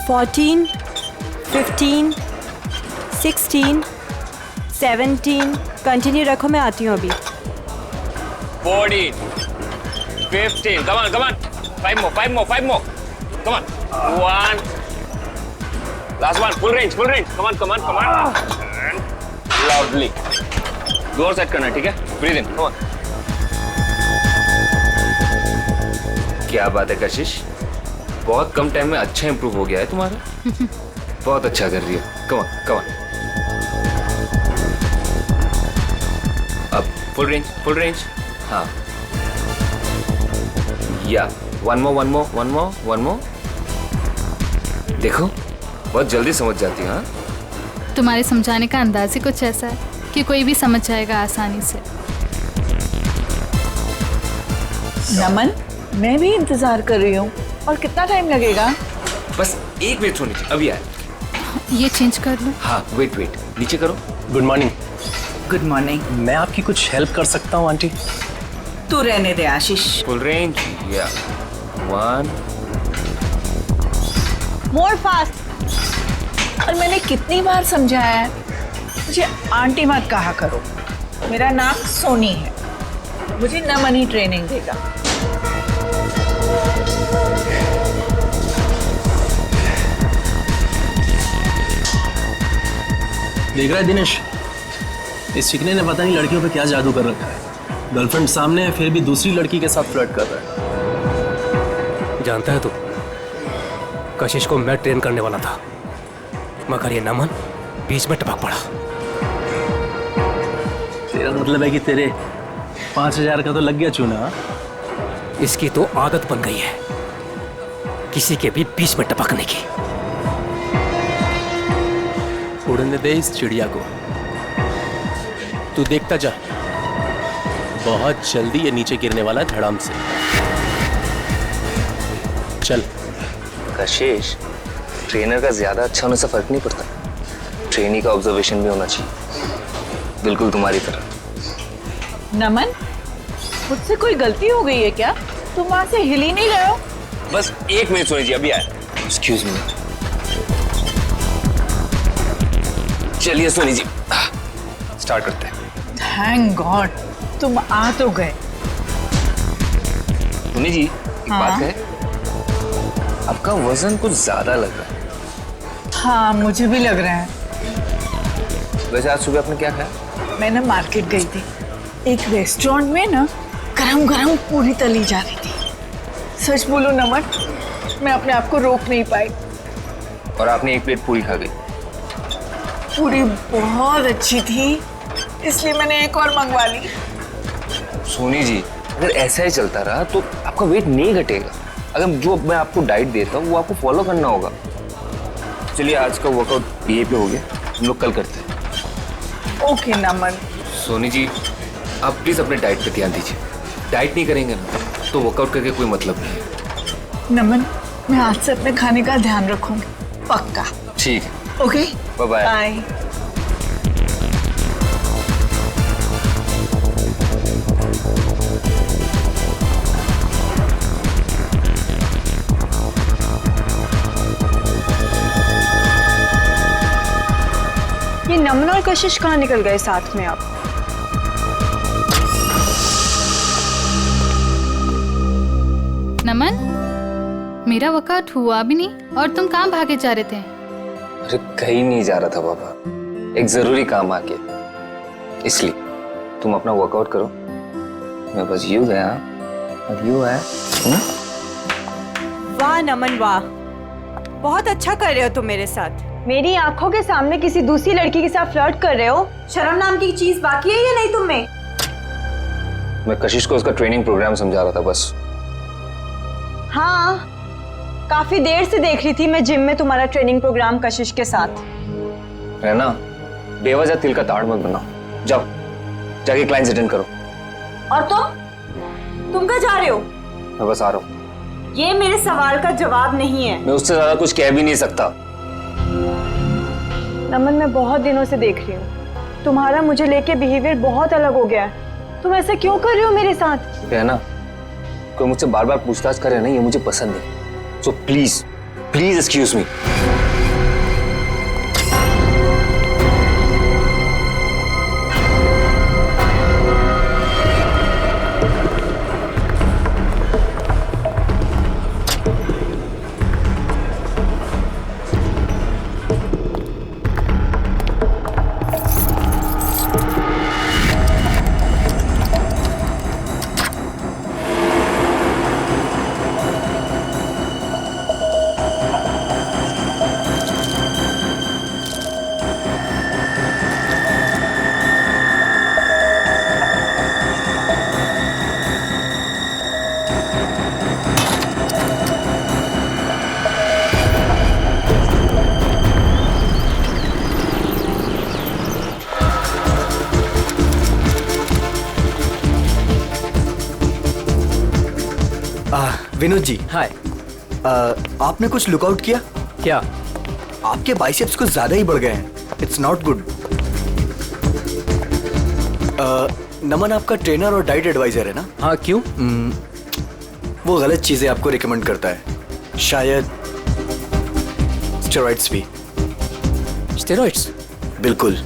14, 15, 16, 17. Continue रखो, मैं आती हूँ अभी. 14, 15. Come on. 5 more. Come on. 1. Last one. Full range. Come on. And loudly. Door set करना, ठीक है? Breathe in. Come on. क्या बात है कशिश, बहुत कम टाइम में अच्छा इंप्रूव हो गया है तुम्हारा. बहुत अच्छा कर रही हो. Come on. अब फुल रेंज. हाँ. या one more. देखो, बहुत जल्दी समझ जाती है. हाँ, तुम्हारे समझाने का अंदाज ही कुछ ऐसा है कि कोई भी समझ जाएगा आसानी से. नमन, मैं भी इंतजार कर रही हूँ. और कितना टाइम लगेगा? बस 1 मिनट होनी चाहिए. अभी आए. ये चेंज कर लो. हाँ, वेट नीचे करो. Good morning. Good morning. मैं आपकी कुछ हेल्प कर सकता हूँ आंटी? तू रहने दे आशीष. Full range. या 1. मोर फास्ट. और मैंने कितनी बार समझाया है, मुझे आंटी मत कहा करो. मेरा नाम सोनी है. मुझे नमन ही ट्रेनिंग देगा. देख रहा है दिनेश, इस चिकने ने पता नहीं लड़कियों पे क्या जादू कर रखा है. गर्लफ्रेंड सामने है, फिर भी दूसरी लड़की के साथ फ्लर्ट कर रहा है. जानता है तू, कशिश को मैं ट्रेन करने वाला था, मगर ये नमन बीच में टपक पड़ा. तेरा मतलब है कि तेरे 5,000 का तो लग गया चूना. इसकी तो आदत बन गई है किसी के भी बीच में टपकने की. उड़ने दे इस चिड़िया को. तू देखता जा, बहुत जल्दी ये नीचे गिरने वाला है धड़ाम से. चल. कशिश, ट्रेनर का ज्यादा अच्छा होने से फर्क नहीं पड़ता. ट्रेनी का ऑब्जर्वेशन भी होना चाहिए, बिल्कुल तुम्हारी तरह. नमन, मुझसे कोई गलती हो गई है क्या? तुम वहां से हिल ही नहीं रहे हो. बस 1 मिनट सोनी जी, अभी आए. Excuse me. चलिए सोनी जी, स्टार्ट करते हैं. थैंक गॉड, तुम आ तो गए. सोनी जी, एक बात है, आपका वजन कुछ ज्यादा लग रहा है. हाँ, मुझे भी लग रहा है. वैसे आज सुबह आपने क्या खाया? मैं ना मार्केट गई थी. एक रेस्टोरेंट में ना गरम पूरी तली जा रही थी. सच बोलो नमन, मैं अपने आप को रोक नहीं पाई. और आपने 1 प्लेट पूरी खा गई. पूरी बहुत अच्छी थी, इसलिए मैंने एक और मंगवा ली. सोनी जी, अगर ऐसा ही चलता रहा तो आपका वेट नहीं घटेगा. अगर जो मैं आपको डाइट देता हूँ वो आपको फॉलो करना होगा. चलिए, आज का वर्कआउट ये पे हो गया, हम लोग कल करते हैं. ओके नमन. सोनी जी, आप प्लीज अपने डाइट पे ध्यान दीजिए. डाइट नहीं करेंगे ना तो वर्कआउट करके कोई मतलब नहीं है. नमन, मैं आज से अपने खाने का ध्यान रखूंगी, पक्का. ठीक है. Okay, bye bye. बाय. ये नमन और कशिश कहाँ निकल गए साथ में? आप नमन, मेरा वर्कआउट हुआ भी नहीं और तुम कहाँ भागे जा रहे थे? अरे कहीं नहीं जा रहा था बाबा, एक जरूरी काम आ गया, इसलिए. तुम अपना वर्कआउट करो, मैं बस यूं गया और यूं आया. वाह नमन वाह, बहुत अच्छा कर रहे हो तुम मेरे साथ. मेरी आंखों के सामने किसी दूसरी लड़की के साथ फ्लर्ट कर रहे हो. शर्म नाम की चीज बाकी है या नहीं तुम में? मैं कशिश को उसका ट्रेनिंग प्रोग्राम समझा रहा था बस. हाँ, काफी देर से देख रही थी मैं जिम में तुम्हारा ट्रेनिंग प्रोग्राम कशिश के साथ. है ना, बेवजह तिल का ताड़ मत बनाओ. जाओ, जाके क्लाइंट्स अटेंड करो. और तुम कहाँ जा रहे हो? मैं बस आ रहा हूँ. ये मेरे सवाल का जवाब नहीं है. मैं उससे ज्यादा कुछ कह भी नहीं सकता. नमन, मैं बहुत दिनों से देख रही हूँ, तुम्हारा मुझे लेके बिहेवियर बहुत अलग हो गया है. तुम ऐसा क्यों कर रहे हो मेरे साथ? है ना, कोई मुझसे बार बार पूछताछ करे ना, ये मुझे पसंद नहीं. So please please excuse me. Vinod ji, hi. आपने कुछ लुकआउट किया? क्या? आपके बाइसेप्स कुछ ज्यादा ही बढ़ गए हैं। It's not good. नमन आपका ट्रेनर और डाइट एडवाइजर है ना? हाँ, क्यों? वो गलत चीजें आपको रिकमेंड करता है, शायद स्टेरॉइड्स भी। स्टेरॉइड्स? बिल्कुल।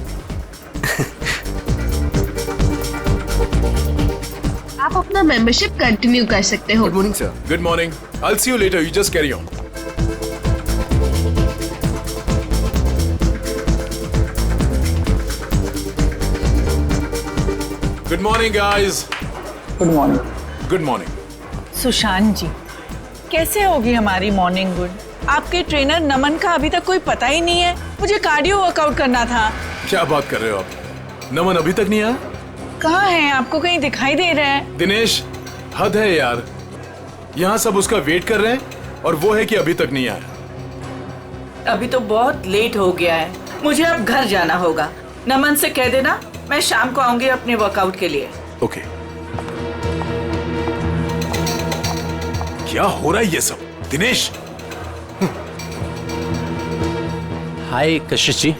आप अपना मेंबरशिप कंटिन्यू कर सकते हो। Good morning sir. Good morning. I'll see you later. You just carry on. Good morning, guys. Good morning. Good morning. Sushant ji, कैसे होगी हमारी मॉर्निंग गुड? आपके ट्रेनर नमन का अभी तक कोई पता ही नहीं है। मुझे कार्डियो वर्कआउट करना था। क्या बात कर रहे हो आप? नमन अभी तक नहीं आया? कहाँ है? आपको कहीं दिखाई दे रहा है? दिनेश, हद है यार। यहाँ सब उसका वेट कर रहे हैं और वो है कि अभी तक नहीं आया। अभी तो बहुत लेट हो गया है, मुझे अब घर जाना होगा। नमन से कह देना मैं शाम को आऊंगी अपने वर्कआउट के लिए। ओके। क्या हो रहा है ये सब? दिनेश! हाय कशिश जी,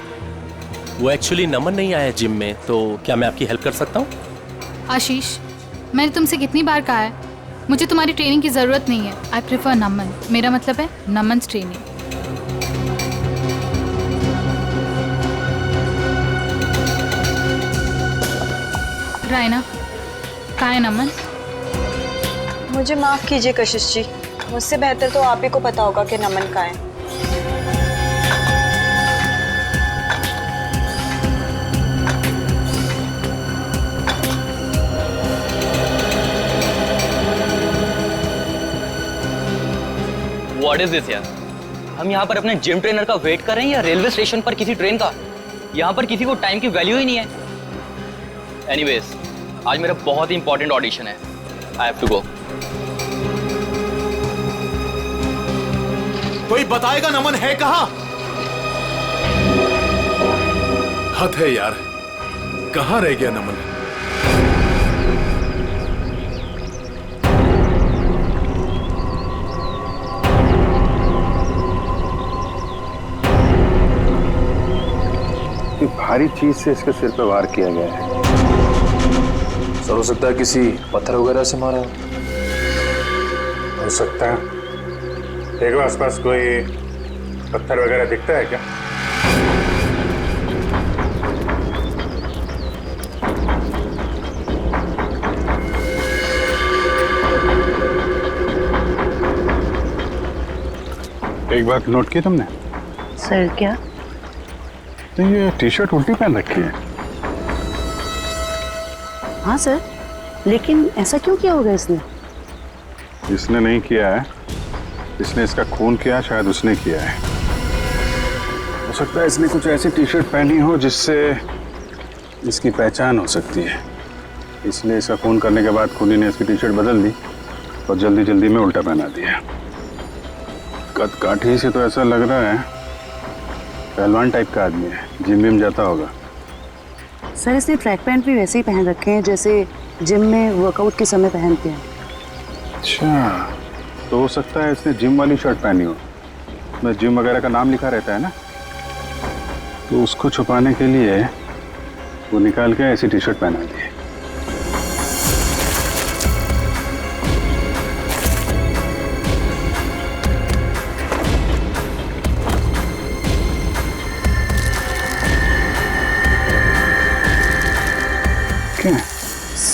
वो एक्चुअली नमन नहीं आया जिम में, तो क्या मैं आपकी हेल्प कर सकता हूँ? आशीष, मैंने तुमसे कितनी बार कहा है, मुझे तुम्हारी ट्रेनिंग की ज़रूरत नहीं है। आई प्रेफर नमन। मेरा मतलब है नमन ट्रेनिंग। रायना, कहाँ है नमन? मुझे माफ कीजिए कशिश जी, मुझसे बेहतर तो आप ही को पता होगा कि नमन कहाँ है। व्हाट इज दिस यार? हम यहाँ पर अपने जिम ट्रेनर का वेट कर रहे हैं या रेलवे स्टेशन पर किसी ट्रेन का? यहाँ पर किसी को टाइम की वैल्यू ही नहीं है। एनीवेज, आज मेरा बहुत ही इंपॉर्टेंट ऑडिशन है। I have to go. कोई बताएगा नमन है कहाँ? हद है यार, कहाँ रह गया नमन? भारी चीज से इसके सिर पे वार किया गया है। सर, हो सकता है किसी पत्थर वगैरह से मारा हो सकता है। देखो आसपास कोई पत्थर वगैरह दिखता है क्या? एक बात नोट की तुमने? सर क्या? तो ये टी शर्ट उल्टी पहन रखी है। हाँ सर, लेकिन ऐसा क्यों किया होगा इसने? इसने नहीं किया है, इसने इसका खून किया, शायद उसने किया है। हो सकता है इसने कुछ ऐसी टी शर्ट पहनी हो जिससे इसकी पहचान हो सकती है, इसलिए इसका खून करने के बाद खूनी ने इसकी टी शर्ट बदल दी और जल्दी जल्दी में उल्टा पहना दिया। कद काठी से तो ऐसा लग रहा है पहलवान टाइप का आदमी है, जिम विम जाता होगा। सर, इसने ट्रैक पैंट भी वैसे ही पहन रखे हैं जैसे जिम में वर्कआउट के समय पहनते हैं। अच्छा, तो हो सकता है इसने जिम वाली शर्ट पहनी हो, उसमें जिम वगैरह का नाम लिखा रहता है ना, तो उसको छुपाने के लिए वो निकाल के ऐसी टी शर्ट पहना दी है।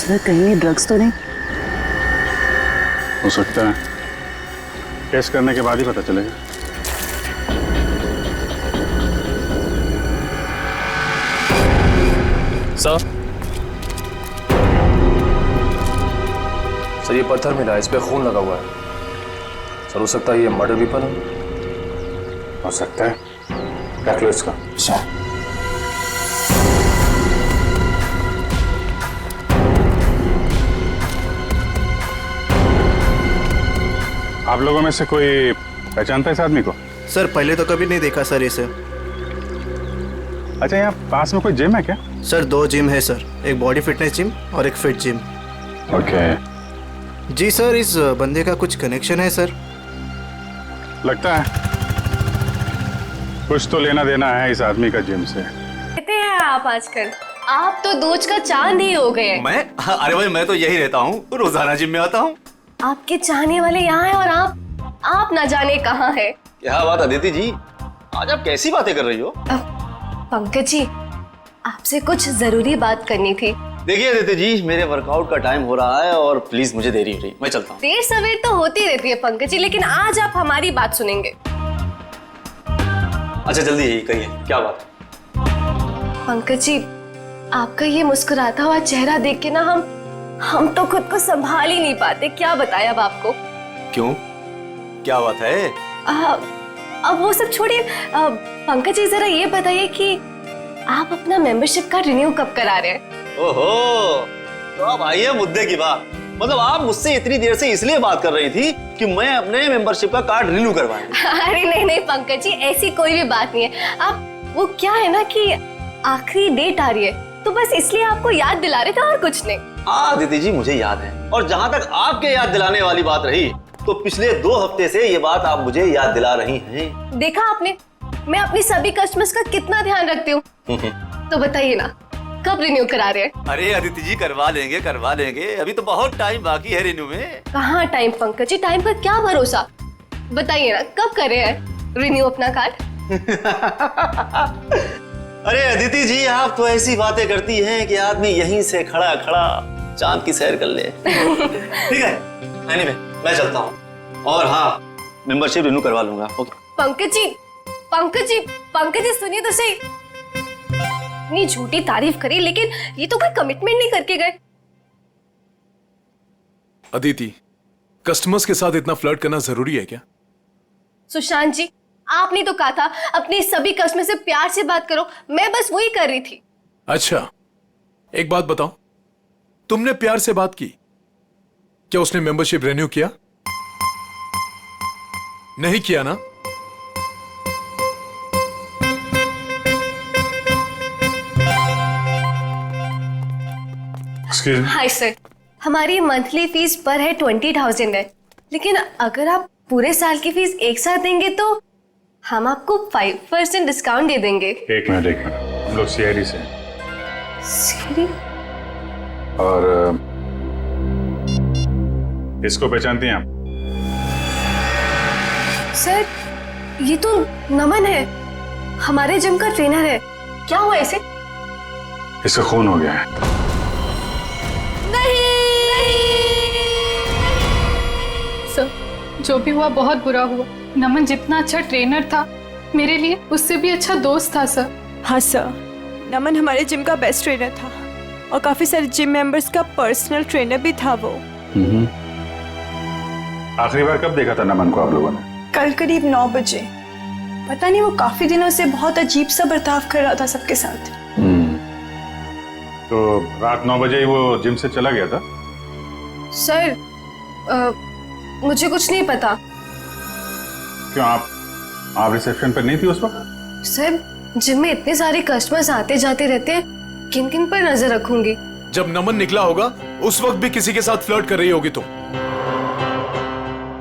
सर कहीं ये ड्रग्स तो नहीं? हो सकता है, टेस्ट करने के बाद ही पता चलेगा। सर ये पत्थर मिला है, इस पे खून लगा हुआ है। सर हो सकता है ये मर्डर वेपन हो सकता है। रख लो इसका। आप लोगों में से कोई पहचानता है इस आदमी को? सर पहले तो कभी नहीं देखा सर इसे। अच्छा, यहाँ पास में कोई जिम है क्या? सर 2 जिम है सर, एक बॉडी फिटनेस जिम और एक फिट जिम। ओके। जी सर, इस बंदे का कुछ कनेक्शन है सर? लगता है कुछ तो लेना देना है इस आदमी का जिम से। कहते हैं आप आजकल, आप तो दूज का चांद ही हो गए। मैं? अरे भाई मैं तो यही रहता हूँ, रोजाना जिम में आता हूँ। आपके चाहने वाले यहाँ हैं और आप ना जाने कहाँ है। क्या बात अदिति जी, आज आप कैसी बातें कर रही हो? पंकज जी, आपसे कुछ जरूरी बात करनी थी। देखिए अदिति जी, मेरे वर्कआउट का टाइम हो रहा है और प्लीज मुझे देरी हो रही, मैं चलता हूँ। देर सवेर तो होती रहती है पंकज जी, लेकिन आज आप हमारी बात सुनेंगे। अच्छा जल्दी यही कहिए, क्या बात? पंकज जी, आपका ये मुस्कुराता हुआ चेहरा देख के ना हम तो खुद को संभाल ही नहीं पाते। क्या बताएं अब आपको। क्यों, क्या बात है? अब वो सब छोड़िए, पंकज जी जरा ये बताइए कि आप अपना मेंबरशिप कार्ड रिन्यू कब करा रहे हैं? ओहो, तो अब आइए मुद्दे की बात। मतलब आप मुझसे इतनी देर से इसलिए बात कर रही थी कि मैं अपने मेंबरशिप का कार्ड रिन्यू करवाऊं। अरे नहीं पंकज जी, ऐसी कोई भी बात नहीं है। आप वो क्या है ना कि आखिरी डेट आ रही है, तो बस इसलिए आपको याद दिला रहे थे और कुछ नहीं। दीदी जी मुझे याद है, और जहाँ तक आपके याद दिलाने वाली बात रही, तो पिछले 2 हफ्ते से ये बात आप मुझे याद दिला रही हैं। देखा आपने, मैं अपनी सभी कस्टमर्स का कितना ध्यान रखती हूँ। तो बताइए ना, कब रिन्यू करा रहे हैं? अरे अदिति जी करवा लेंगे, अभी तो बहुत टाइम बाकी है रिन्यू में। कहाँ टाइम पंकज जी, टाइम का क्या भरोसा। बताइए ना, कब कर रहे हैं रिन्यू अपना कार्ड? अरे अदिति जी, आप तो ऐसी बातें करती हैं कि आदमी यहीं से खड़ा खड़ा चांद की सैर कर ले। ठीक है, एनीवे मैं चलता हूँ, और हाँ मेंबरशिप रिन्यू करवा लूंगा। ओके। पंकज जी सुनिए तो सही। इतनी झूठी तारीफ करी, लेकिन ये तो कोई कमिटमेंट नहीं करके गए। अदिति, कस्टमर्स के साथ इतना फ्लर्ट करना जरूरी है क्या? सुशांत जी, आपने तो कहा था अपने सभी कस्टमर से प्यार से बात करो, मैं बस वही कर रही थी। अच्छा, एक बात बताओ, तुमने प्यार से बात की, क्या उसने मेंबरशिप रिन्यू किया? नहीं किया ना? हाय सर, हमारी मंथली फीस पर है 20,000 है, लेकिन अगर आप पूरे साल की फीस एक साथ देंगे तो हम आपको 5% डिस्काउंट दे देंगे। एक मिनट, हम लोग सीआईडी से सीआईडी? और इसको पहचानती हैं आप? सर, ये तो नमन है, हमारे जिम का ट्रेनर है। क्या हुआ इसे? इसका खून हो गया है। सर, जो भी हुआ बहुत बुरा हुआ। नमन जितना अच्छा ट्रेनर था, मेरे लिए उससे भी अच्छा दोस्त था सर। हाँ सर, नमन हमारे जिम का बेस्ट ट्रेनर था और काफी सारे जिम मेंबर्स का पर्सनल ट्रेनर भी था वो। आखिरी बार कब देखा था नमन को आप लोगों ने? कल करीब 9 बजे। पता नहीं, वो काफी दिनों से बहुत अजीब सा बर्ताव कर रहा था सबके साथ। तो रात 9 बजे ही वो जिम से चला गया था? सर, मुझे कुछ नहीं पता। क्यों, आप रिसेप्शन पर नहीं थी उस वक्त? सर, जिम में इतने सारे कस्टमर्स आते जाते रहते हैं, किन किन पर नजर रखूंगी। जब नमन निकला होगा उस वक्त भी किसी के साथ फ्लर्ट कर रही होगी तुम।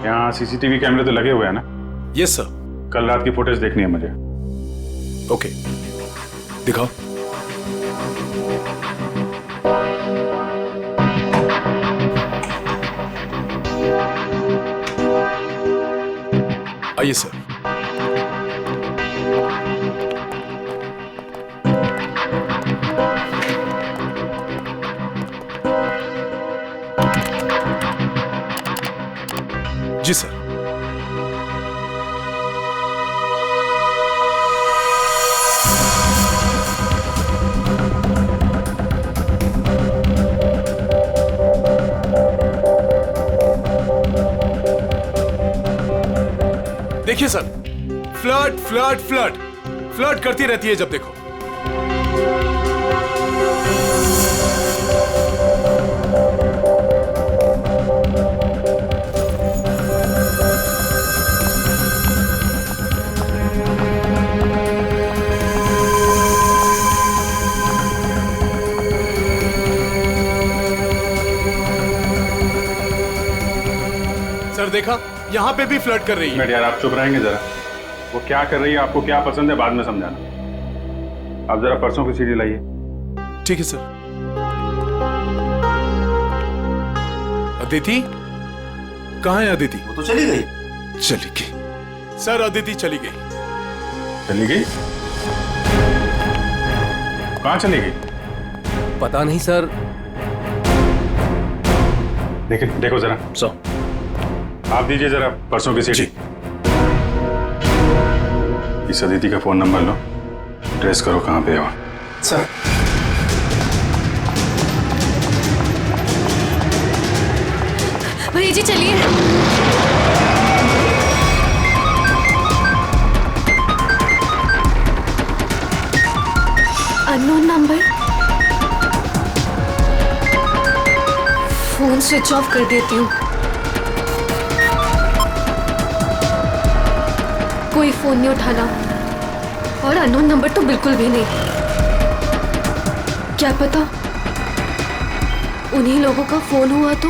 यहाँ सीसीटीवी कैमरे तो लगे हुए हैं ना? Yes sir. कल रात की फुटेज देखनी है मुझे। ओके, दिखाओ। आइए सर। देखिए sir, flirt flirt flirt flirt करती रहती है जब देखो। सर देखा, यहाँ पे भी फ्लर्ट कर रही है। यार आप चुप रहेंगे जरा? वो क्या कर रही है, आपको क्या पसंद है, बाद में समझाना। आप जरा परसों की सीढ़ी लाइए। ठीक है सर। अदिति कहाँ है? अदिति वो तो चली गई। चली गई सर, अदिति चली गई। चली गई? कहाँ चली गई? पता नहीं सर। देखो जरा। आप दीजिए जरा परसों की सीढ़ी। इस अदिति का फोन नंबर लो, ट्रेस करो कहाँ पे है वो। सर भैया जी चलिए। Unknown number. Phone switch off कर देती हूँ। कोई फोन नहीं उठाना और अननोन नंबर तो बिल्कुल भी नहीं। क्या पता उन्हीं लोगों का फोन हुआ तो।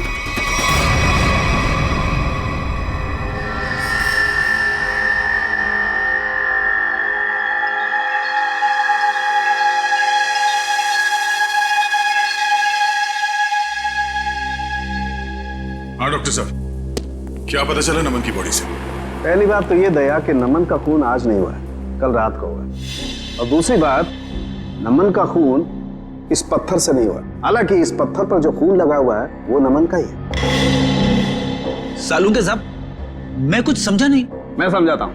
हाँ डॉक्टर साहब, क्या पता चला नमन की बॉडी से? पहली बात तो ये दया कि नमन का खून आज नहीं हुआ है, कल रात को हुआ है। और दूसरी बात, नमन का खून इस पत्थर से नहीं हुआ। हालांकि इस पत्थर पर जो खून लगा हुआ है वो नमन का ही है। सालूके साहब, मैं कुछ समझा नहीं। मैं समझाता हूँ।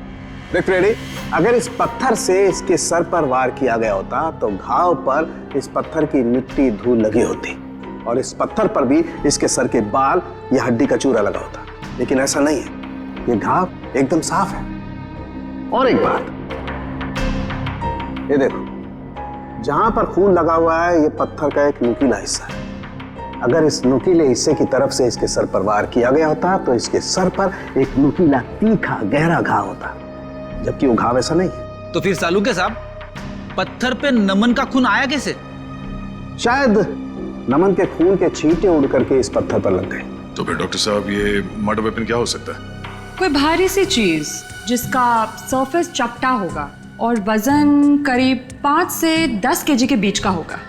देख फ्रेडी, अगर इस पत्थर से इसके सर पर वार किया गया होता तो घाव पर इस पत्थर की मिट्टी धूल लगी होती और इस पत्थर पर भी इसके सर के बाल या हड्डी का चूरा लगा होता। लेकिन ऐसा नहीं है, ये घाव एकदम साफ है। और एक बात, ये देखो, जहां पर खून लगा हुआ है ये पत्थर का एक नुकीला हिस्सा है। अगर इस नुकीले हिस्से की तरफ से इसके सर पर वार किया गया होता तो इसके सर पर एक नुकीला तीखा गहरा घाव होता, जबकि वो घाव ऐसा नहीं है। तो फिर सालूके साहब, पत्थर पे नमन का खून आया कैसे? शायद नमन के खून के छींटे उड़ करके इस पत्थर पर लग गए। तो फिर डॉक्टर साहब, ये मर्डर वेपन क्या हो सकता है? कोई भारी सी चीज जिसका सरफेस चपटा होगा और वजन करीब 5 से 10 केजी के बीच का होगा।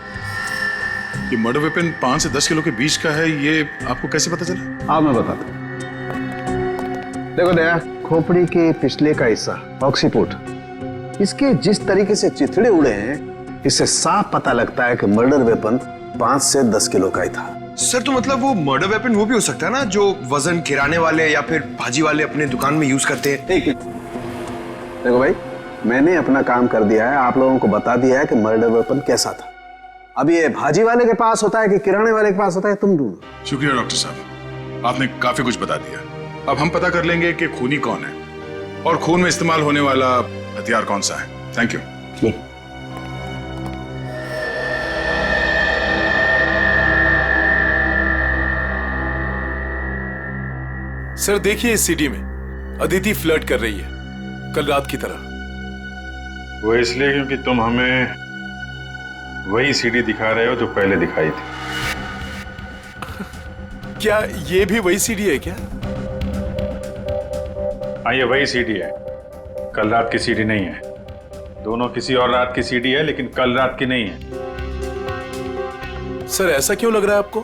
ये मर्डर वेपन 5 से 10 किलो के बीच का है, ये आपको कैसे पता चला? हाँ मैं बताता हूँ। देखो दया, खोपड़ी के पिछले का हिस्सा ऑक्सीपुट, इसके जिस तरीके से चिथड़े उड़े हैं, इससे साफ पता लगता है कि मर्डर वेपन 5 से 10 किलो का ही था। सर तो मतलब वो मर्डर वेपन वो भी हो सकता है ना, जो वजन किराने वाले या फिर भाजी वाले अपने दुकान में यूज करते हैं। ठीक है, देखो भाई, मैंने अपना काम कर दिया है, आप लोगों को बता दिया है कि मर्डर वेपन कैसा था। अब ये भाजी वाले के पास होता है कि किराने वाले के पास होता है, तुम ढूंढो। शुक्रिया डॉक्टर साहब, आपने काफी कुछ बता दिया। अब हम पता कर लेंगे कि खूनी कौन है और खून में इस्तेमाल होने वाला हथियार कौन सा है। Thank you. सर देखिए, इस सीडी में अदिति फ्लर्ट कर रही है कल रात की तरह। वो इसलिए क्योंकि तुम हमें वही सीडी दिखा रहे हो जो पहले दिखाई थी। क्या ये भी वही सीडी है क्या? हाँ, ये वही सीडी है, कल रात की सीडी नहीं है। दोनों किसी और रात की सीडी है, लेकिन कल रात की नहीं है। सर ऐसा क्यों लग रहा है आपको?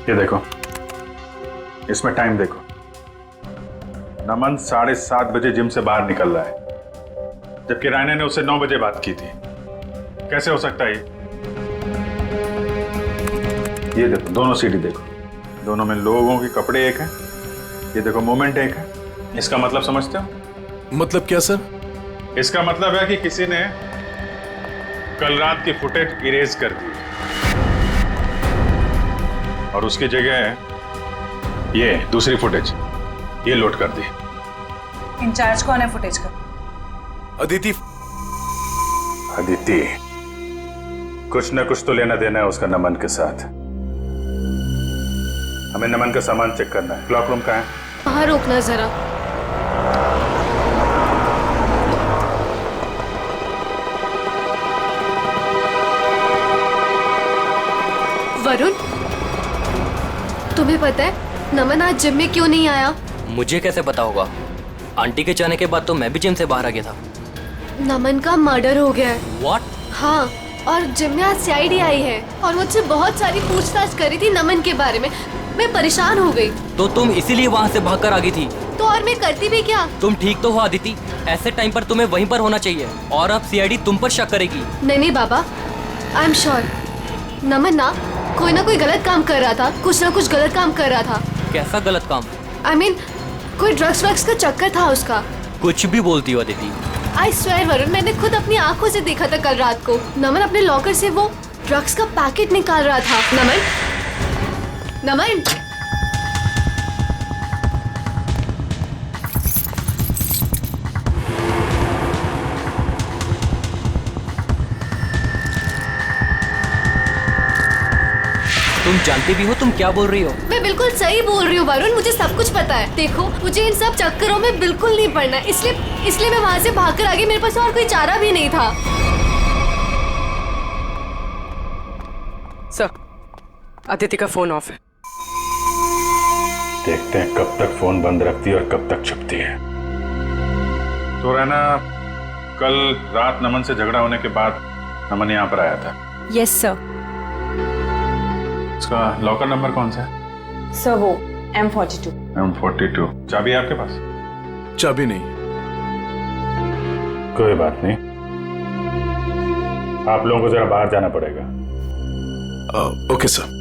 ये देखो, इसमें टाइम देखो। नमन 7:30 बजे जिम से बाहर निकल रहा है, जबकि रायना ने उससे 9 बजे बात की थी। कैसे हो सकता है ये देखो, दोनों सीडी देखो, दोनों में लोगों के कपड़े एक हैं। ये देखो, मोमेंट एक है। इसका मतलब समझते हो? मतलब क्या सर? इसका मतलब है कि किसी ने कल रात की फुटेज इरेज कर दी और उसकी जगह ये दूसरी फुटेज ये लोड कर दी। इंचार्ज कौन है फुटेज का? अदिति। अदिति, कुछ न कुछ तो लेना देना है उसका नमन के साथ। हमें नमन का सामान चेक करना है। क्लॉक रूम कहाँ है? बाहर रोकना जरा। वरुण, तुम्हें पता है नमन आज जिम में क्यों नहीं आया? मुझे कैसे पता होगा? आंटी के जाने के बाद तो मैं भी जिम से बाहर आ गया था। नमन का मर्डर हो गया है। What? हाँ, और जिम में आज सीआईडी आई है और मुझसे बहुत सारी पूछताछ करी थी नमन के बारे में। मैं परेशान हो गई। तो तुम इसीलिए वहाँ से भागकर आ गई थी? तो और मैं करती भी क्या? तुम ठीक तो हो आदिति, ऐसे टाइम पर तुम्हें वहीं पर होना चाहिए और अब सीआईडी तुम पर शक करेगी। नहीं बाबा, आई एम श्योर नमन ना कोई गलत काम कर रहा था, कुछ ना कुछ गलत काम कर रहा था। कैसा गलत काम? I mean, कोई ड्रग्स वग्स का चक्कर था उसका। कुछ भी बोलती हो अदिति। आई स्वेयर वरुण, मैंने खुद अपनी आंखों से देखा था कल रात को। नमन अपने लॉकर से वो ड्रग्स का पैकेट निकाल रहा था। नमन तुम जानती भी हो तुम क्या बोल रही हो? मैं बिल्कुल सही बोल रही हूँ वरुण, मुझे सब कुछ पता है। देखो, मुझे इन सब चक्करों में बिल्कुल नहीं पड़ना, इसलिए मैं वहाँ से भागकर आ गई। मेरे पास और कोई चारा भी नहीं था। सर, अदिति का फोन ऑफ है। देखते हैं कब तक फोन बंद रखती है और कब तक छुपती है। तो रहना, कल रात नमन से झगड़ा होने के बाद नमन यहाँ पर आया था। Yes sir. उसका लॉकर नंबर कौन सा है? सर वो M42। M42। चाबी है आपके पास? चाबी नहीं। कोई बात नहीं, आप लोगों को जरा बाहर जाना पड़ेगा। Okay sir.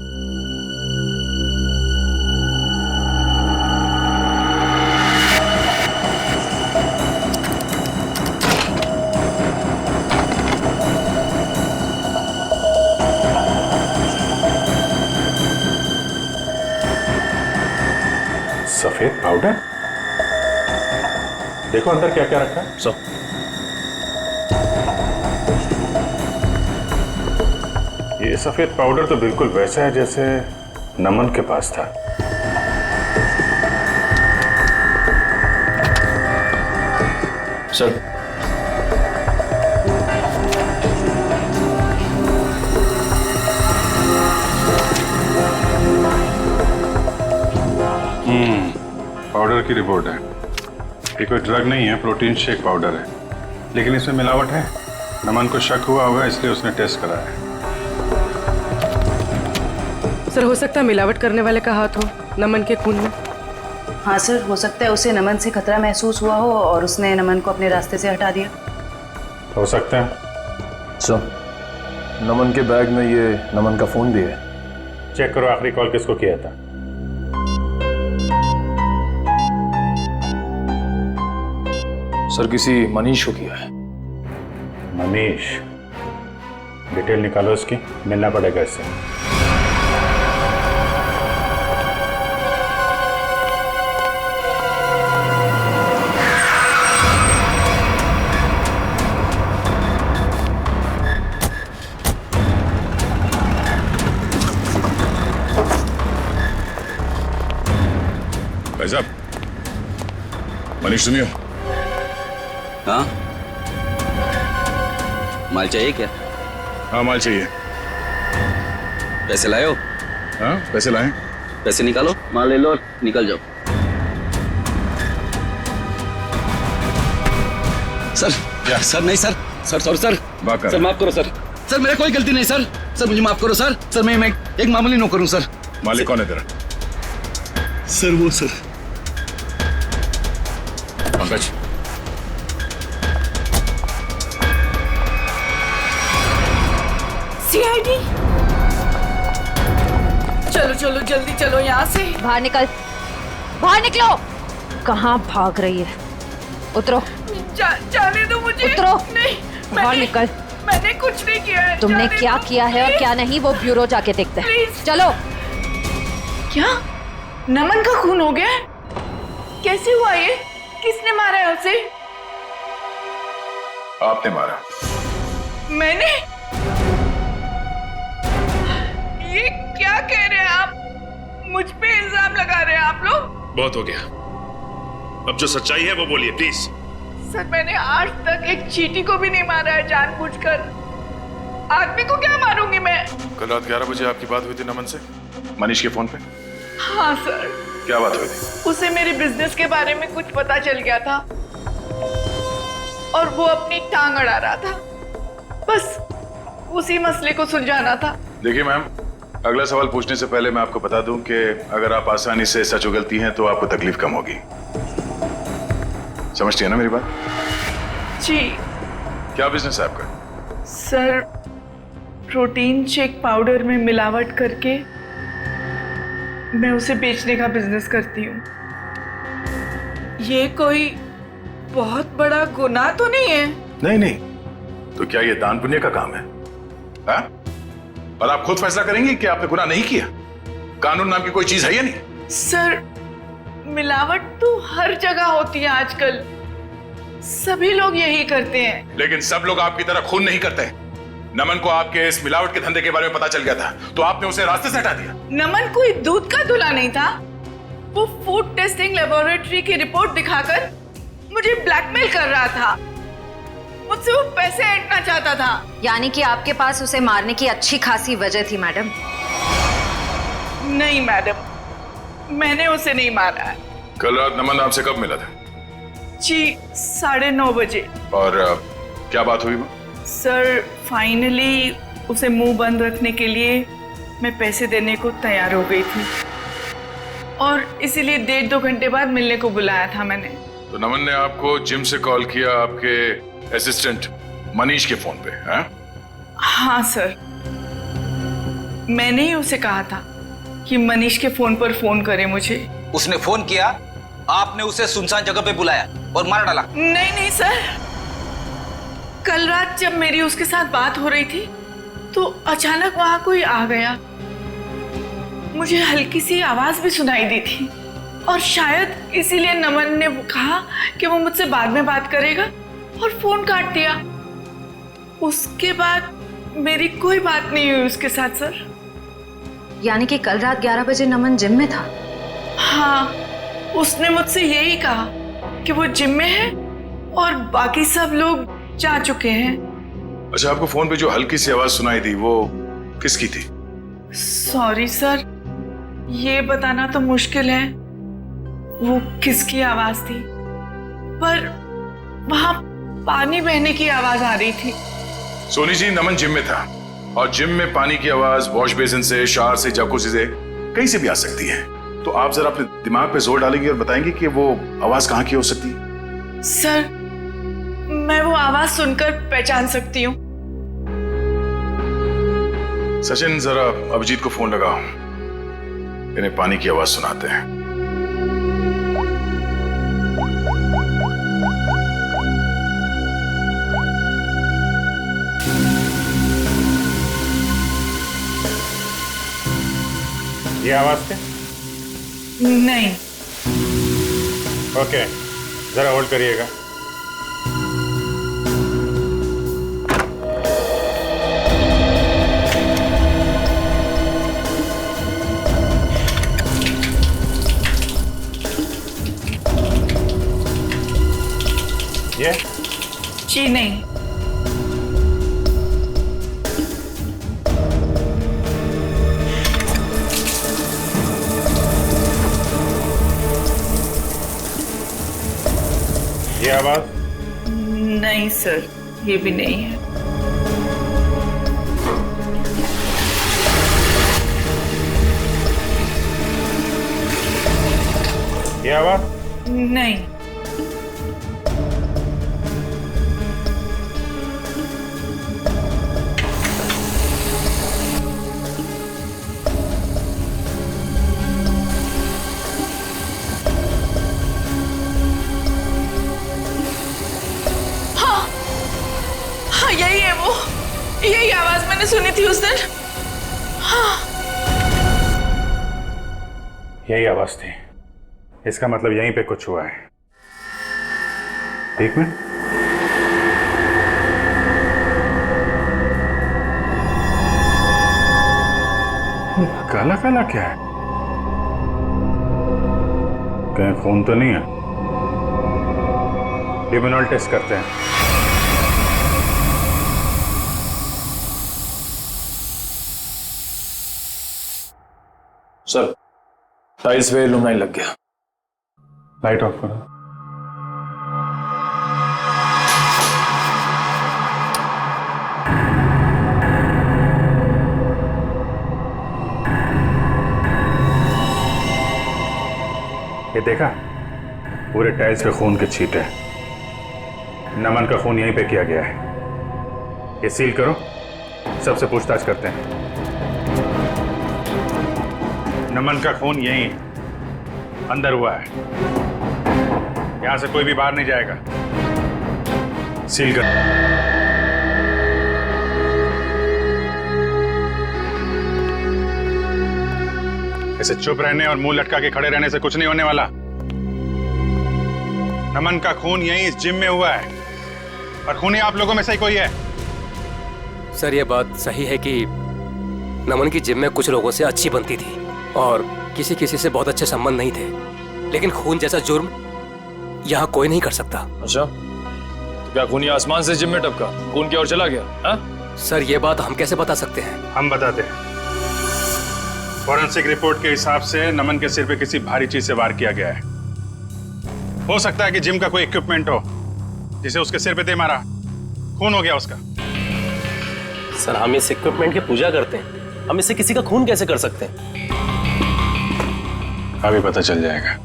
सफेद पाउडर? देखो अंदर क्या क्या रखा है। सो ये सफेद पाउडर तो बिल्कुल वैसा है जैसे नमन के पास था। सर, पाउडर की रिपोर्ट है। ये कोई ड्रग नहीं है, प्रोटीन शेक पाउडर है, लेकिन इसमें मिलावट है। नमन को शक हुआ होगा इसलिए उसने टेस्ट कराया। सर, हो सकता है मिलावट करने वाले का हाथ हो नमन के खून में। हाँ सर, हो सकता है उसे नमन से खतरा महसूस हुआ हो और उसने नमन को अपने रास्ते से हटा दिया। हो सकता है। सर, नमन के बैग में ये नमन का फोन भी है। चेक करो आखिरी कॉल किसको किया था। सर, किसी मनीष को किया है। मनीष? डिटेल निकालो इसकी, मिलना पड़ेगा इससे। भाई साहब, मनीष सुनियो। हाँ, माल चाहिए क्या? हाँ, माल चाहिए। पैसे लाए हो? हाँ, पैसे लाए। पैसे निकालो, माल ले लो और निकल जाओ। सर नहीं सर, सॉरी सर, सर माफ करो सर, मेरा कोई गलती नहीं सर, मुझे माफ करो सर, मैं एक मामूली नौकर हूँ सर। मालिक कौन है तेरा? सर वो सर पंकज। सीआईडी, चलो जल्दी चलो यहाँ से। बाहर निकलो। कहाँ भाग रही है? उतरो। जाने दो मुझे। उतरो। नहीं, बाहर निकल। मैंने कुछ नहीं किया है। तुमने क्या किया है और क्या नहीं वो ब्यूरो जाके देखते हैं। चलो। क्या नमन का खून हो गया? कैसे हुआ ये? किसने मारा है उसे? आपने मारा। मैंने? ये क्या कह रहे हैं आप? मुझ पे इल्जाम लगा रहे हैं आप लोग? बहुत हो गया, अब जो सच्चाई है वो बोलिए प्लीज। सर मैंने आज तक एक चींटी को भी नहीं मारा है जानबूझकर। आदमी को क्या मारूंगी मैं? कल रात 11 बजे आपकी बात हुई थी नमन से, मनीष के फोन पे? हाँ सर। क्या बात हुई थी? उसे मेरे बिजनेस के बारे में कुछ पता चल गया था और वो अपनी टांग अड़ा रहा था। बस उसी मसले को सुलझाना था। देखिए मैम, अगला सवाल पूछने से पहले मैं आपको बता दूं कि अगर आप आसानी से सच उगलती हैं तो आपको तकलीफ कम होगी। समझती है ना मेरी बात? जी। क्या बिजनेस है आपका? सर प्रोटीन शेक पाउडर में मिलावट करके मैं उसे बेचने का बिजनेस करती हूँ। ये कोई बहुत बड़ा गुनाह तो नहीं है? नहीं नहीं, तो क्या ये दान पुण्य का काम है? हा? और आप खुद फैसला करेंगे कि आपने गुनाह नहीं किया? कानून नाम की कोई चीज है या नहीं? सर मिलावट तो हर जगह होती है आजकल, सभी लोग यही करते हैं। लेकिन सब लोग आपकी तरह खून नहीं करते। नमन को आपके इस मिलावट के धंधे के बारे में पता चल गया था तो आपने उसे रास्ते से हटा दिया। नमन कोई दूध का दूल्हा नहीं था। वो फूड टेस्टिंग लेबोरेटरी की रिपोर्ट दिखाकर मुझे ब्लैकमेल कर रहा था। मुझसे वो पैसे ऐंठना चाहता था। यानी कि आपके पास उसे मारने की अच्छी खासी वजह थी मैडम? नहीं मैडम, मैंने उसे नहीं मारा है। कल रात नमन आपसे कब मिला था? जी 9:30 बजे। और क्या बात हुई? सर फाइनली उसे मुंह बंद रखने के लिए मैं पैसे देने को तैयार हो गई थी और इसीलिए 1.5-2 घंटे बाद मिलने को बुलाया था मैंने। तो नमन ने आपको जिम से कॉल किया आपके असिस्टेंट मनीष के फोन पे? है? हाँ सर, मैंने ही उसे कहा था कि मनीष के फोन पर फोन करे मुझे। उसने फोन किया, आपने उसे सुनसान जगह पे बुलाया और मार डाला? नहीं नहीं सर, कल रात जब मेरी उसके साथ बात हो रही थी तो अचानक वहां कोई आ गया। मुझे हल्की सी आवाज भी सुनाई दी थी और शायद इसीलिए नमन ने कहा कि वो मुझसे बाद में बात करेगा और फोन काट दिया। उसके बाद मेरी कोई बात नहीं हुई उसके साथ सर। यानी कि कल रात 11 बजे नमन जिम में था? हाँ, उसने मुझसे यही कहा कि वो जिम में है और बाकी सब लोग जा चुके हैं। अच्छा, आपको फोन पे जो हल्की सी आवाज सुनाई दी वो किसकी थी? सॉरी सर, ये बताना तो मुश्किल है वो किसकी आवाज थी, पर वहां पानी बहने की आवाज आ रही थी। सोनी जी, नमन जिम में था और जिम में पानी की आवाज वॉश बेसिन से, शावर से, जकूज़ी से कहीं से भी आ सकती है। तो आप जरा अपने दिमाग पे जोर डालेंगे और बताएंगे कि वो आवाज कहाँ की हो सकती है? सर मैं वो आवाज सुनकर पहचान सकती हूँ। सचिन, जरा अभिजीत को फोन लगाओ, इन्हें पानी की आवाज सुनाते हैं। ये आवाज थे? नहीं। ओके, जरा होल्ड करिएगा। ये? जी नहीं। ये आवाज? नहीं सर, ये भी नहीं है। ये आवाज? नहीं। यही है वो, यही आवाज मैंने सुनी थी उस दिन। हाँ। यही आवाज थी, इसका मतलब यहीं पे कुछ हुआ है। एक मिनट। काला काला क्या है? कहीं खून तो नहीं है? लिमिनॉल टेस्ट करते हैं। सर, टाइल्स पे लुमनाइन लग गया। लाइट ऑफ करो। ये देखा, पूरे टाइल्स पे खून के छींटे। नमन का खून यहीं पे किया गया है। ये सील करो, सबसे पूछताछ करते हैं। नमन का खून यहीं अंदर हुआ है, यहां से कोई भी बाहर नहीं जाएगा। सील कर। ऐसे चुप रहने और मुंह लटका के खड़े रहने से कुछ नहीं होने वाला। नमन का खून यहीं इस जिम में हुआ है और खूनी आप लोगों में से ही कोई है। सर, ये बात सही है कि नमन की जिम में कुछ लोगों से अच्छी बनती थी और किसी किसी से बहुत अच्छे संबंध नहीं थे, लेकिन खून जैसा जुर्म यहाँ कोई नहीं कर सकता। अच्छा, तो क्या खूनी आसमान से जिम में टपका, खून की ओर चला गया? हा? सर, ये बात हम कैसे बता सकते हैं? हम बताते हैं। फॉरेंसिक रिपोर्ट के हिसाब से नमन के सिर पे किसी भारी चीज से वार किया गया है। हो सकता है कि जिम का कोई इक्विपमेंट हो जिसे उसके सिर पे दे मारा, खून हो गया उसका। सर, हम इस इक्विपमेंट की पूजा करते हैं, हम इससे किसी का खून कैसे कर सकते हैं? अभी पता चल जाएगा।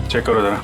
चेक करो जरा।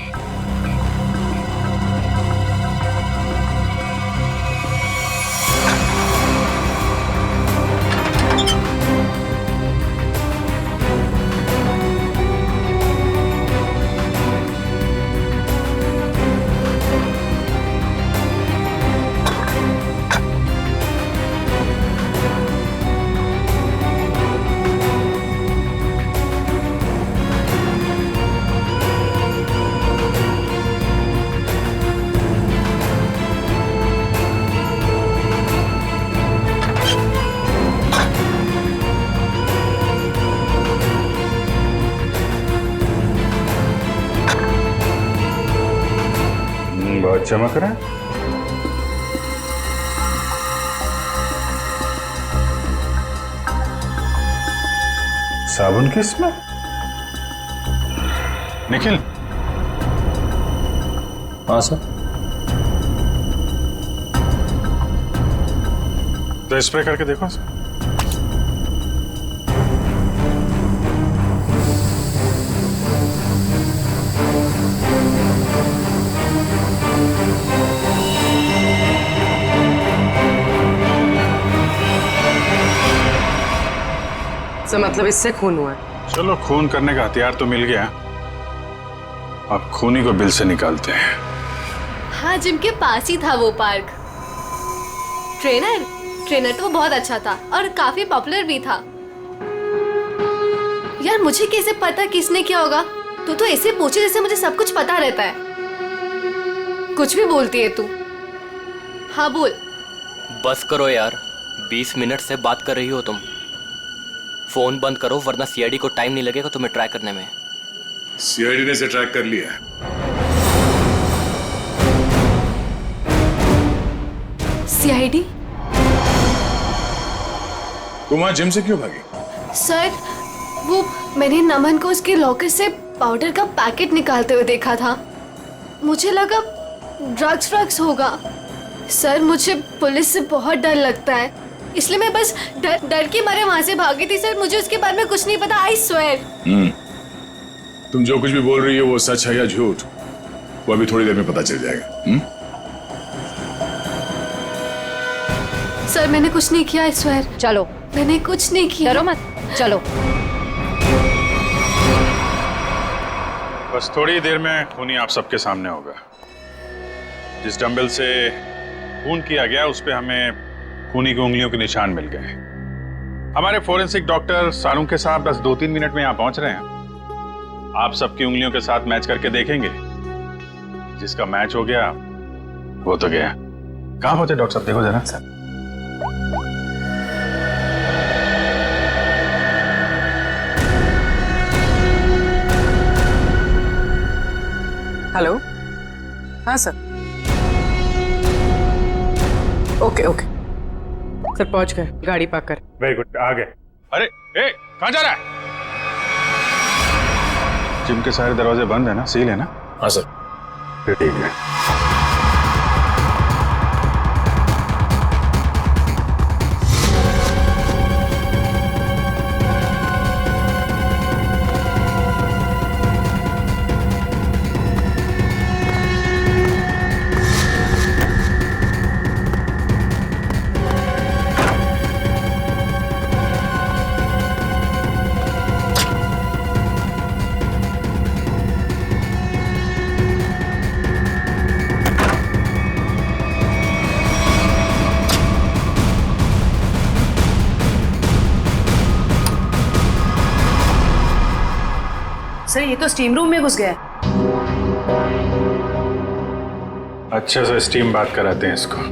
बहुत चमक रहा है। साबुन किसमें? निखिल। हाँ सर। तो स्प्रे करके देखो सर। मतलब इससे खून हुआ है। चलो, खून करने का हथियार तो मिल गया, अब खूनी को बिल से निकालते हैं। हाँ, जिम के पास ही था वो पार्क। ट्रेनर तो बहुत अच्छा था और काफी पॉपुलर भी था। यार, मुझे कैसे पता किसने किया होगा? तू तो ऐसे पूछे जैसे मुझे सब कुछ पता रहता है। कुछ भी बोलती है तू। हाँ बोल। बस करो यार, 20 मिनट से बात कर रही हो तुम। फोन बंद करो वरना सीआईडी को टाइम नहीं लगेगा तुम्हें ट्रैक करने में। सीआईडी ने इसे ट्रैक कर लिया है। सीआईडी? तुम वहां जिम से क्यों भागी? सर, वो मैंने नमन को उसके लॉकर से पाउडर का पैकेट निकालते हुए देखा था। मुझे लगा ड्रग्स होगा। सर, मुझे पुलिस से बहुत डर लगता है, इसलिए मैं बस डर के मारे वहां से भागी थी। सर, मुझे उसके बारे में कुछ नहीं पता, आई स्वेयर। तुम जो कुछ भी बोल रही हो वो सच है या झूठ, वो अभी थोड़ी देर में पता चल जाएगा। सर, मैंने कुछ नहीं किया, आई स्वेयर। चलो, मैंने कुछ नहीं किया। डरो मत, चलो। बस थोड़ी देर में खूनी आप सबके सामने होगा। जिस डंबल से खून किया गया उस पे हमें खूनी की उंगलियों के निशान मिल गए। हमारे फोरेंसिक डॉक्टर सारुंखे साहब बस 2-3 मिनट में यहाँ पहुंच रहे हैं। आप सबकी उंगलियों के साथ मैच करके देखेंगे। जिसका मैच हो गया वो तो गया। कहाँ पहुंचे डॉक्टर साहब, देखो जरा। सर हेलो, हाँ सर। ओके ओके सर, पहुंच गए, गाड़ी पार्क कर। वेरी गुड, आ गए। अरे ए, कहाँ जा रहा है? जिम के सारे दरवाजे बंद है ना, सील है ना? हाँ सर। फिर ठीक है। सर ये तो स्टीम रूम में घुस गया। अच्छे से स्टीम बात कराते हैं इसको।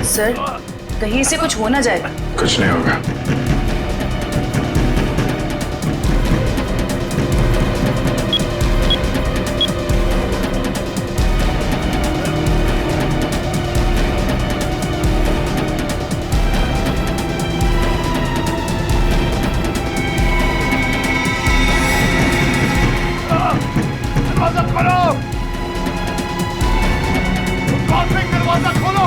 सर कहीं से कुछ हो ना जाए। कुछ नहीं होगा। दरवाजा खोलो, दरवाजा खोलो।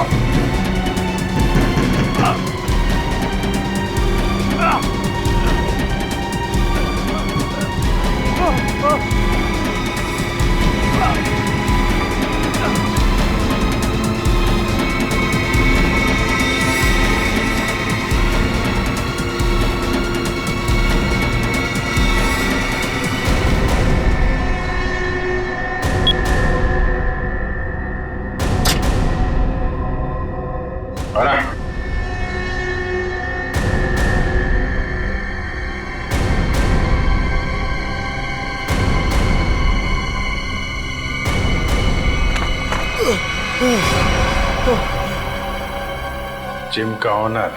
जिम का ओनर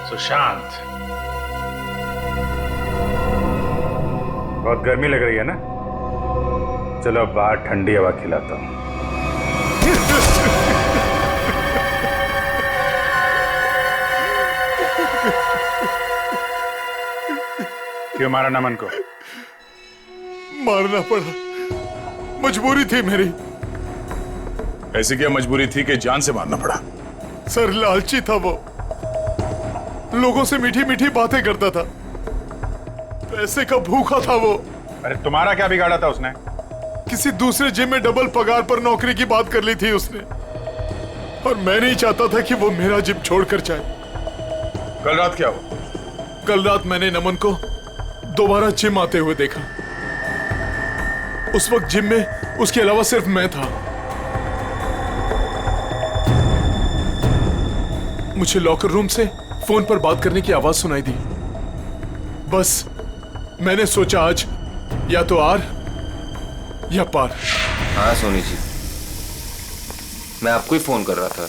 सुशांत, बहुत गर्मी लग रही है ना? चलो बाहर ठंडी हवा खिलाता हूं। क्यों मारा नमन को? मारना पड़ा, मजबूरी थी मेरी। ऐसी क्या मजबूरी थी कि जान से मारना पड़ा? सर लालची था वो, लोगों से मीठी मीठी बातें करता था, पैसे का भूखा था वो। अरे तुम्हारा क्या बिगाड़ा था उसने? किसी दूसरे जिम में डबल पगार पर नौकरी की बात कर ली थी उसने, और मैं नहीं चाहता था कि वो मेरा जिम छोड़कर जाए। कल रात क्या हुआ? कल रात मैंने नमन को दोबारा जिम आते हुए देखा। उस वक्त जिम में उसके अलावा सिर्फ मैं था। मुझे लॉकर रूम से फोन पर बात करने की आवाज सुनाई दी। बस मैंने सोचा आज या तो आर या पार। हाँ सोनी जी, मैं आपको ही फोन कर रहा था।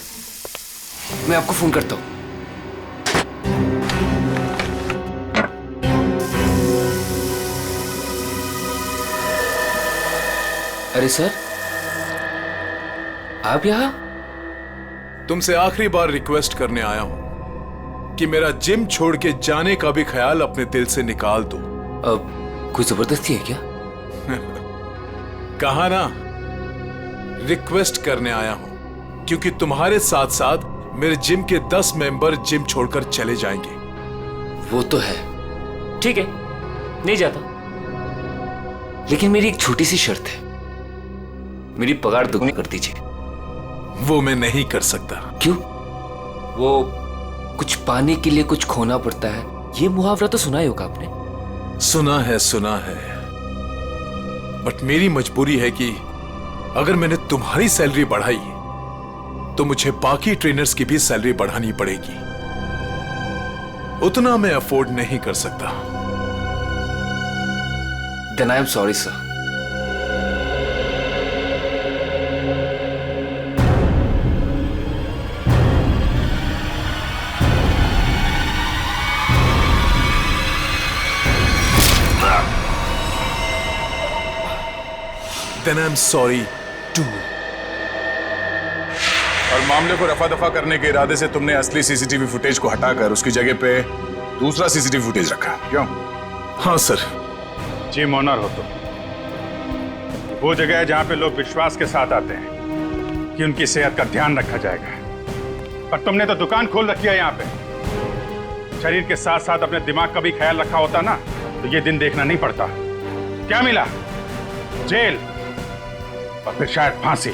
मैं आपको फोन करता हूँ। अरे सर, आप यहाँ? तुमसे आखिरी बार रिक्वेस्ट करने आया हूं कि मेरा जिम छोड़ के जाने का भी ख्याल अपने दिल से निकाल दो। अब कोई जबरदस्ती है क्या? कहा ना, रिक्वेस्ट करने आया हूं क्योंकि तुम्हारे साथ साथ मेरे जिम के 10 मेंबर जिम छोड़कर चले जाएंगे। वो तो है। ठीक है, नहीं जाता। लेकिन मेरी एक छोटी सी शर्त है, मेरी पगार दुगनी कर दीजिए। वो मैं नहीं कर सकता। क्यों? वो कुछ पाने के लिए कुछ खोना पड़ता है, ये मुहावरा तो सुना ही होगा आपने। सुना है, बट मेरी मजबूरी है कि अगर मैंने तुम्हारी सैलरी बढ़ाई तो मुझे बाकी ट्रेनर्स की भी सैलरी बढ़ानी पड़ेगी। उतना मैं अफोर्ड नहीं कर सकता। Then I am sorry, sir. Then I'm sorry too. और मामले को रफा दफा करने के इरादे से तुमने असली सीसीटीवी फुटेज को हटाकर उसकी जगह पे दूसरा सीसीटीवी फुटेज रखा, क्यों? हाँ सर। जिम ओनर हो तो वो जगह है जहां पे लोग विश्वास के साथ आते हैं कि उनकी सेहत का ध्यान रखा जाएगा, पर तुमने तो दुकान खोल रखी है यहाँ पे। शरीर के साथ साथ अपने दिमाग का भी ख्याल रखा होता ना तो ये दिन देखना नहीं पड़ता। क्या मिला? जेल और फिर शायद फांसी।